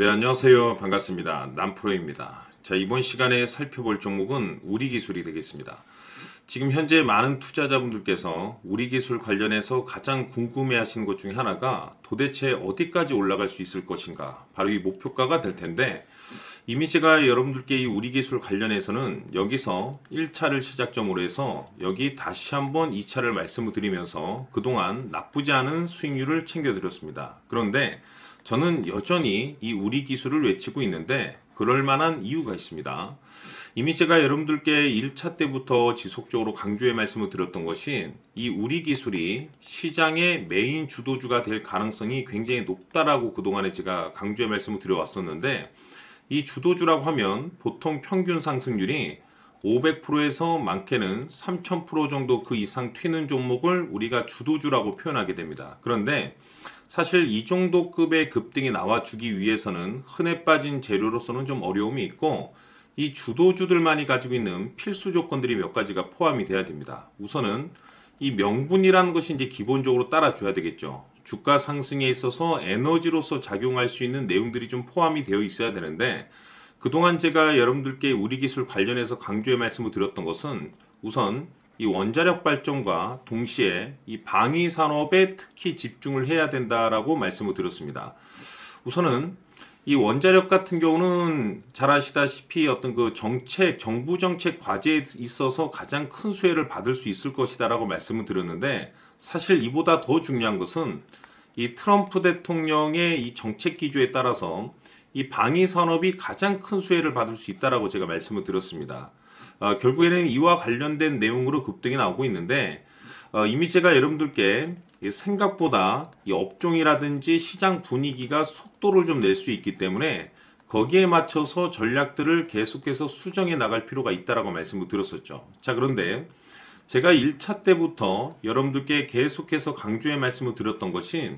네, 안녕하세요. 반갑습니다. 남프로입니다. 자, 이번 시간에 살펴볼 종목은 우리기술이 되겠습니다. 지금 현재 많은 투자자분들께서 우리기술 관련해서 가장 궁금해하시는 것 중에 하나가 도대체 어디까지 올라갈 수 있을 것인가, 바로 이 목표가가 될 텐데, 이미 제가 여러분들께 이 우리기술 관련해서는 여기서 1차를 시작점으로 해서 여기 다시 한번 2차를 말씀을 드리면서 그동안 나쁘지 않은 수익률을 챙겨드렸습니다. 그런데 저는 여전히 이 우리기술을 외치고 있는데 그럴 만한 이유가 있습니다. 이미 제가 여러분들께 1차 때부터 지속적으로 강조해 말씀을 드렸던 것이 이 우리기술이 시장의 메인 주도주가 될 가능성이 굉장히 높다라고 그동안에 제가 강조해 말씀을 드려왔었는데, 이 주도주라고 하면 보통 평균 상승률이 500%에서 많게는 3000% 정도 그 이상 튀는 종목을 우리가 주도주라고 표현하게 됩니다. 그런데 사실 이 정도 급의 급등이 나와주기 위해서는 흔해 빠진 재료로서는 좀 어려움이 있고, 이 주도주들만이 가지고 있는 필수 조건들이 몇 가지가 포함이 돼야 됩니다. 우선은 이 명분이라는 것이 이제 기본적으로 따라줘야 되겠죠. 주가 상승에 있어서 에너지로서 작용할 수 있는 내용들이 좀 포함이 되어 있어야 되는데, 그동안 제가 여러분들께 우리기술 관련해서 강조의 말씀을 드렸던 것은 우선 이 원자력 발전과 동시에 이 방위 산업에 특히 집중을 해야 된다라고 말씀을 드렸습니다. 우선은 이 원자력 같은 경우는 잘 아시다시피 어떤 그 정책, 정부 정책 과제에 있어서 가장 큰 수혜를 받을 수 있을 것이다라고 말씀을 드렸는데, 사실 이보다 더 중요한 것은 이 트럼프 대통령의 이 정책 기조에 따라서 이 방위 산업이 가장 큰 수혜를 받을 수 있다라고 제가 말씀을 드렸습니다. 결국에는 이와 관련된 내용으로 급등이 나오고 있는데, 이미 제가 여러분들께 생각보다 이 업종이라든지 시장 분위기가 속도를 좀 낼 수 있기 때문에 거기에 맞춰서 전략들을 계속해서 수정해 나갈 필요가 있다라고 말씀을 드렸었죠. 자, 그런데 제가 1차 때부터 여러분들께 계속해서 강조해 말씀을 드렸던 것이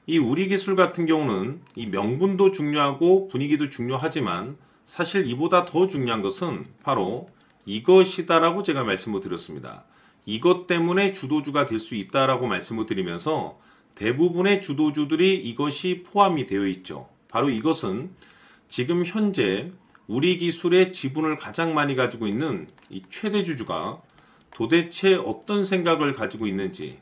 이 우리기술 같은 경우는 이 명분도 중요하고 분위기도 중요하지만 사실 이보다 더 중요한 것은 바로 이것이다라고 제가 말씀을 드렸습니다. 이것 때문에 주도주가 될 수 있다라고 말씀을 드리면서 대부분의 주도주들이 이것이 포함이 되어 있죠. 바로 이것은 지금 현재 우리기술의 지분을 가장 많이 가지고 있는 이 최대주주가 도대체 어떤 생각을 가지고 있는지,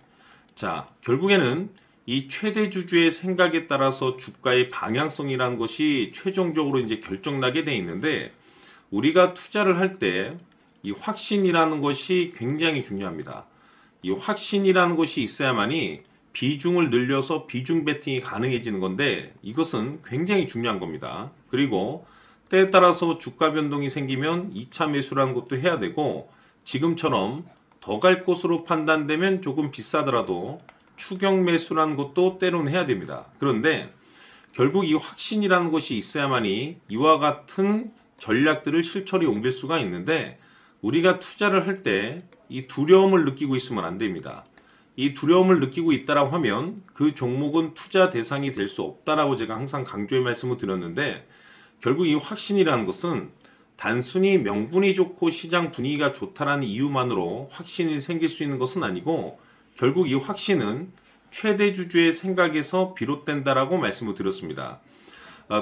자, 결국에는 이 최대주주의 생각에 따라서 주가의 방향성이라는 것이 최종적으로 이제 결정나게 돼 있는데, 우리가 투자를 할 때 이 확신이라는 것이 굉장히 중요합니다. 이 확신이라는 것이 있어야만이 비중을 늘려서 비중 베팅이 가능해지는 건데, 이것은 굉장히 중요한 겁니다. 그리고 때에 따라서 주가 변동이 생기면 2차 매수라는 것도 해야 되고, 지금처럼 더 갈 곳으로 판단되면 조금 비싸더라도 추격 매수라는 것도 때로는 해야 됩니다. 그런데 결국 이 확신이라는 것이 있어야만이 이와 같은 전략들을 실처리 옮길 수가 있는데, 우리가 투자를 할 때 이 두려움을 느끼고 있으면 안 됩니다. 이 두려움을 느끼고 있다라고 하면 그 종목은 투자 대상이 될 수 없다라고 제가 항상 강조의 말씀을 드렸는데, 결국 이 확신이라는 것은 단순히 명분이 좋고 시장 분위기가 좋다라는 이유만으로 확신이 생길 수 있는 것은 아니고, 결국 이 확신은 최대주주의 생각에서 비롯된다라고 말씀을 드렸습니다.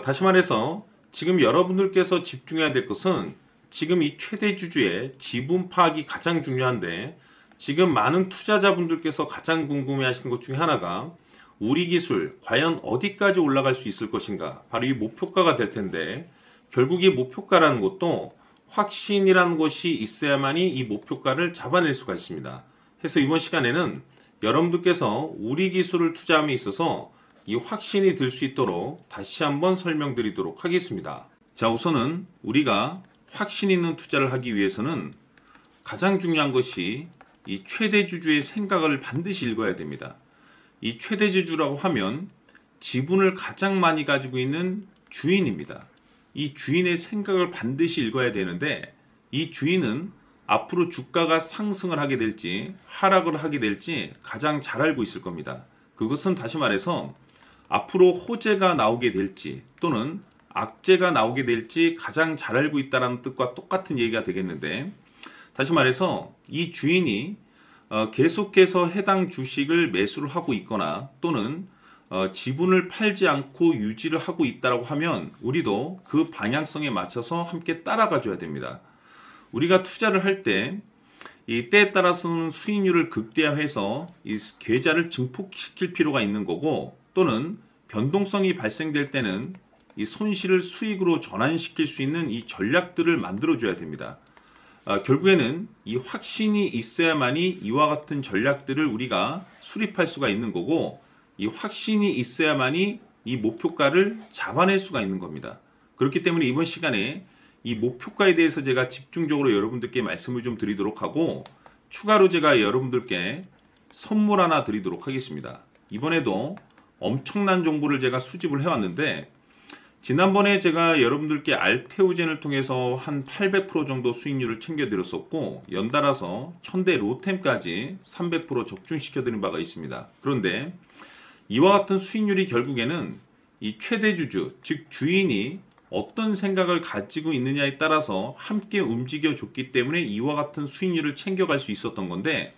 다시 말해서 지금 여러분들께서 집중해야 될 것은 지금 이 최대주주의 지분 파악이 가장 중요한데, 지금 많은 투자자분들께서 가장 궁금해하시는 것 중에 하나가 우리기술 과연 어디까지 올라갈 수 있을 것인가, 바로 이 목표가가 될 텐데, 결국 이 목표가라는 것도 확신이라는 것이 있어야만이 이 목표가를 잡아낼 수가 있습니다. 그래서 이번 시간에는 여러분들께서 우리기술을 투자함에 있어서 이 확신이 들 수 있도록 다시 한번 설명드리도록 하겠습니다. 자, 우선은 우리가 확신 있는 투자를 하기 위해서는 가장 중요한 것이 이 최대주주의 생각을 반드시 읽어야 됩니다. 이 최대주주라고 하면 지분을 가장 많이 가지고 있는 주인입니다. 이 주인의 생각을 반드시 읽어야 되는데, 이 주인은 앞으로 주가가 상승을 하게 될지 하락을 하게 될지 가장 잘 알고 있을 겁니다. 그것은 다시 말해서 앞으로 호재가 나오게 될지 또는 악재가 나오게 될지 가장 잘 알고 있다는 뜻과 똑같은 얘기가 되겠는데, 다시 말해서 이 주인이 계속해서 해당 주식을 매수를 하고 있거나 또는 지분을 팔지 않고 유지를 하고 있다라고 하면 우리도 그 방향성에 맞춰서 함께 따라가 줘야 됩니다. 우리가 투자를 할 때 이 때에 따라서는 수익률을 극대화해서 이 계좌를 증폭시킬 필요가 있는 거고, 또는 변동성이 발생될 때는 이 손실을 수익으로 전환시킬 수 있는 이 전략들을 만들어 줘야 됩니다. 결국에는 이 확신이 있어야만이 이와 같은 전략들을 우리가 수립할 수가 있는 거고, 이 확신이 있어야만이 이 목표가를 잡아낼 수가 있는 겁니다. 그렇기 때문에 이번 시간에 이 목표가에 대해서 제가 집중적으로 여러분들께 말씀을 좀 드리도록 하고, 추가로 제가 여러분들께 선물 하나 드리도록 하겠습니다. 이번에도 엄청난 정보를 제가 수집을 해왔는데, 지난번에 제가 여러분들께 알테오젠을 통해서 한 800% 정도 수익률을 챙겨드렸었고, 연달아서 현대 로템까지 300% 적중시켜드린 바가 있습니다. 그런데 이와 같은 수익률이 결국에는 이 최대주주, 즉 주인이 어떤 생각을 가지고 있느냐에 따라서 함께 움직여 줬기 때문에 이와 같은 수익률을 챙겨갈 수 있었던 건데,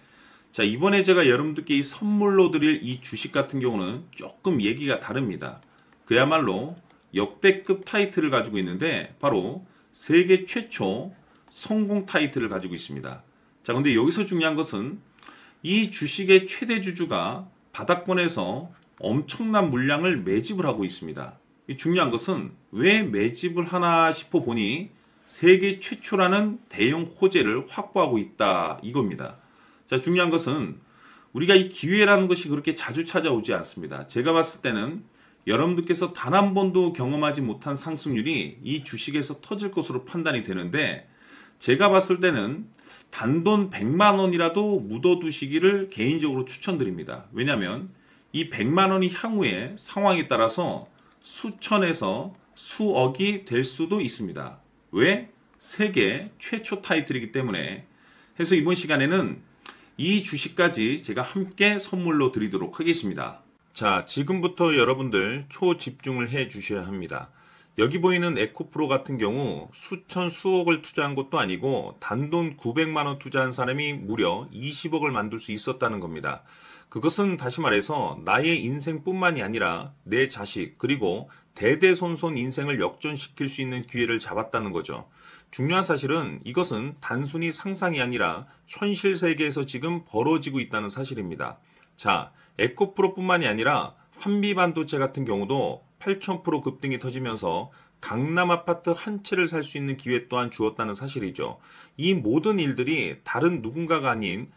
자, 이번에 제가 여러분들께 이 선물로 드릴 이 주식 같은 경우는 조금 얘기가 다릅니다. 그야말로 역대급 타이틀을 가지고 있는데, 바로 세계 최초 성공 타이틀을 가지고 있습니다. 자, 근데 여기서 중요한 것은 이 주식의 최대주주가 바닥권에서 엄청난 물량을 매집을 하고 있습니다. 이 중요한 것은 왜 매집을 하나 싶어 보니 세계 최초라는 대형 호재를 확보하고 있다, 이겁니다. 자, 중요한 것은 우리가 이 기회라는 것이 그렇게 자주 찾아오지 않습니다. 제가 봤을 때는 여러분들께서 단 한 번도 경험하지 못한 상승률이 이 주식에서 터질 것으로 판단이 되는데, 제가 봤을 때는 단돈 100만 원이라도 묻어두시기를 개인적으로 추천드립니다. 왜냐하면 이 100만 원이 향후에 상황에 따라서 수천에서 수억이 될 수도 있습니다. 왜? 세계 최초 타이틀이기 때문에. 해서 이번 시간에는 이 주식까지 제가 함께 선물로 드리도록 하겠습니다. 자, 지금부터 여러분들 초집중을 해 주셔야 합니다. 여기 보이는 에코프로 같은 경우 수천 수억을 투자한 것도 아니고 단돈 900만 원 투자한 사람이 무려 20억을 만들 수 있었다는 겁니다. 그것은 다시 말해서 나의 인생뿐만이 아니라 내 자식, 그리고 대대손손 인생을 역전시킬 수 있는 기회를 잡았다는 거죠. 중요한 사실은 이것은 단순히 상상이 아니라 현실 세계에서 지금 벌어지고 있다는 사실입니다. 자, 에코프로뿐만이 아니라 한미반도체 같은 경우도 8000% 급등이 터지면서 강남 아파트 한 채를 살 수 있는 기회 또한 주었다는 사실이죠. 이 모든 일들이 다른 누군가가 아닌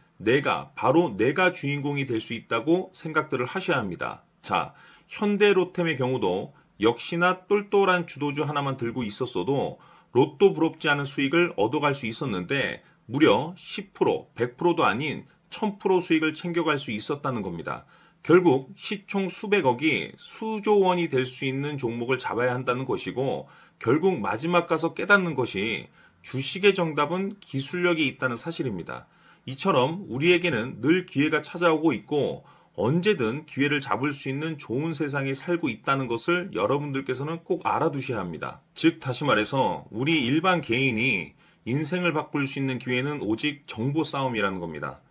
바로 내가 주인공이 될 수 있다고 생각들을 하셔야 합니다. 자, 현대로템의 경우도 역시나 똘똘한 주도주 하나만 들고 있었어도 로또 부럽지 않은 수익을 얻어갈 수 있었는데, 무려 10%, 100%도 아닌 1000% 수익을 챙겨갈 수 있었다는 겁니다. 결국 시총 수백억이 수조 원이 될 수 있는 종목을 잡아야 한다는 것이고, 결국 마지막 가서 깨닫는 것이 주식의 정답은 기술력이 있다는 사실입니다. 이처럼 우리에게는 늘 기회가 찾아오고 있고 언제든 기회를 잡을 수 있는 좋은 세상에 살고 있다는 것을 여러분들께서는 꼭 알아두셔야 합니다. 즉 다시 말해서 우리 일반 개인이 인생을 바꿀 수 있는 기회는 오직 정보 싸움이라는 겁니다.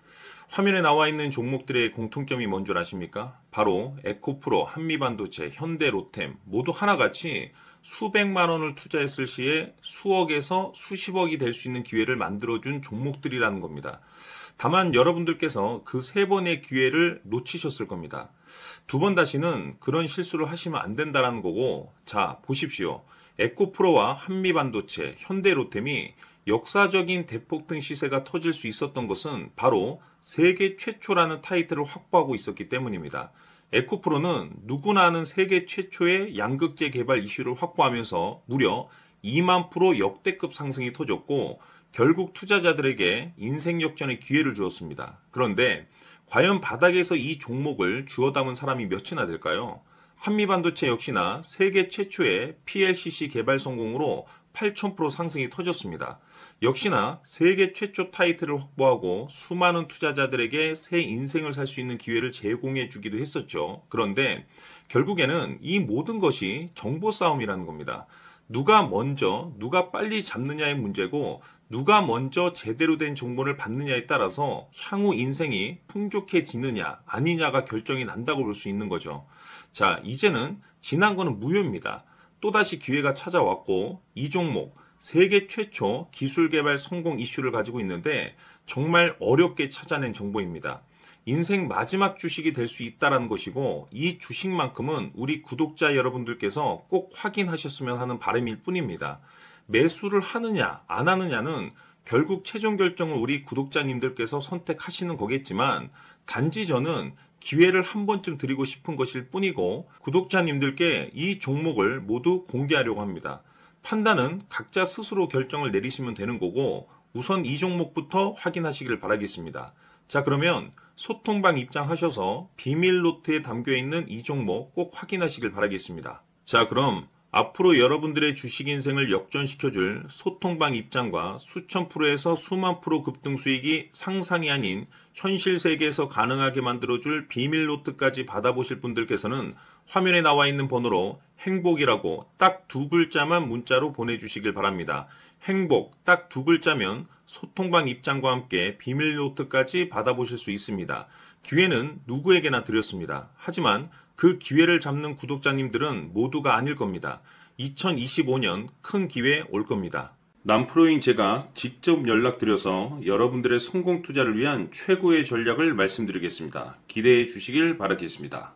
화면에 나와 있는 종목들의 공통점이 뭔 줄 아십니까? 바로 에코프로, 한미반도체, 현대로템 모두 하나같이 수백만 원을 투자했을 시에 수억에서 수십억이 될 수 있는 기회를 만들어준 종목들이라는 겁니다. 다만 여러분들께서 그 세 번의 기회를 놓치셨을 겁니다. 두 번 다시는 그런 실수를 하시면 안 된다는 거고, 자 보십시오. 에코프로와 한미반도체, 현대로템이 역사적인 대폭등 시세가 터질 수 있었던 것은 바로 세계 최초라는 타이틀을 확보하고 있었기 때문입니다. 에코프로는 누구나 아는 세계 최초의 양극재 개발 이슈를 확보하면서 무려 2만 프로 역대급 상승이 터졌고, 결국 투자자들에게 인생 역전의 기회를 주었습니다. 그런데 과연 바닥에서 이 종목을 주워 담은 사람이 몇이나 될까요? 한미반도체 역시나 세계 최초의 PLCC 개발 성공으로 8000% 상승이 터졌습니다. 역시나 세계 최초 타이틀을 확보하고 수많은 투자자들에게 새 인생을 살 수 있는 기회를 제공해 주기도 했었죠. 그런데 결국에는 이 모든 것이 정보 싸움이라는 겁니다. 누가 먼저, 누가 빨리 잡느냐의 문제고, 누가 먼저 제대로 된 정보를 받느냐에 따라서 향후 인생이 풍족해지느냐 아니냐가 결정이 난다고 볼 수 있는 거죠. 자, 이제는 지난 거는 무효입니다. 또다시 기회가 찾아왔고 이 종목 세계 최초 기술 개발 성공 이슈를 가지고 있는데 정말 어렵게 찾아낸 정보입니다. 인생 마지막 주식이 될 수 있다는 것이고 이 주식만큼은 우리 구독자 여러분들께서 꼭 확인하셨으면 하는 바람일 뿐입니다. 매수를 하느냐 안 하느냐는 결국 최종 결정을 우리 구독자님들께서 선택하시는 거겠지만 단지 저는 기회를 한 번쯤 드리고 싶은 것일 뿐이고 구독자님들께 이 종목을 모두 공개하려고 합니다. 판단은 각자 스스로 결정을 내리시면 되는 거고 우선 이 종목부터 확인하시길 바라겠습니다. 자, 그러면 소통방 입장하셔서 비밀 노트에 담겨 있는 이 종목 꼭 확인하시길 바라겠습니다. 자, 그럼 앞으로 여러분들의 주식 인생을 역전시켜줄 소통방 입장과 수천 프로에서 수만 프로 급등 수익이 상상이 아닌 현실 세계에서 가능하게 만들어줄 비밀 노트까지 받아보실 분들께서는 화면에 나와 있는 번호로 행복이라고 딱 두 글자만 문자로 보내주시길 바랍니다. 행복 딱 두 글자면 소통방 입장과 함께 비밀 노트까지 받아보실 수 있습니다. 기회는 누구에게나 드렸습니다. 하지만 그 기회를 잡는 구독자님들은 모두가 아닐 겁니다. 2025년 큰 기회 올 겁니다. 남프로인 제가 직접 연락드려서 여러분들의 성공 투자를 위한 최고의 전략을 말씀드리겠습니다. 기대해 주시길 바라겠습니다.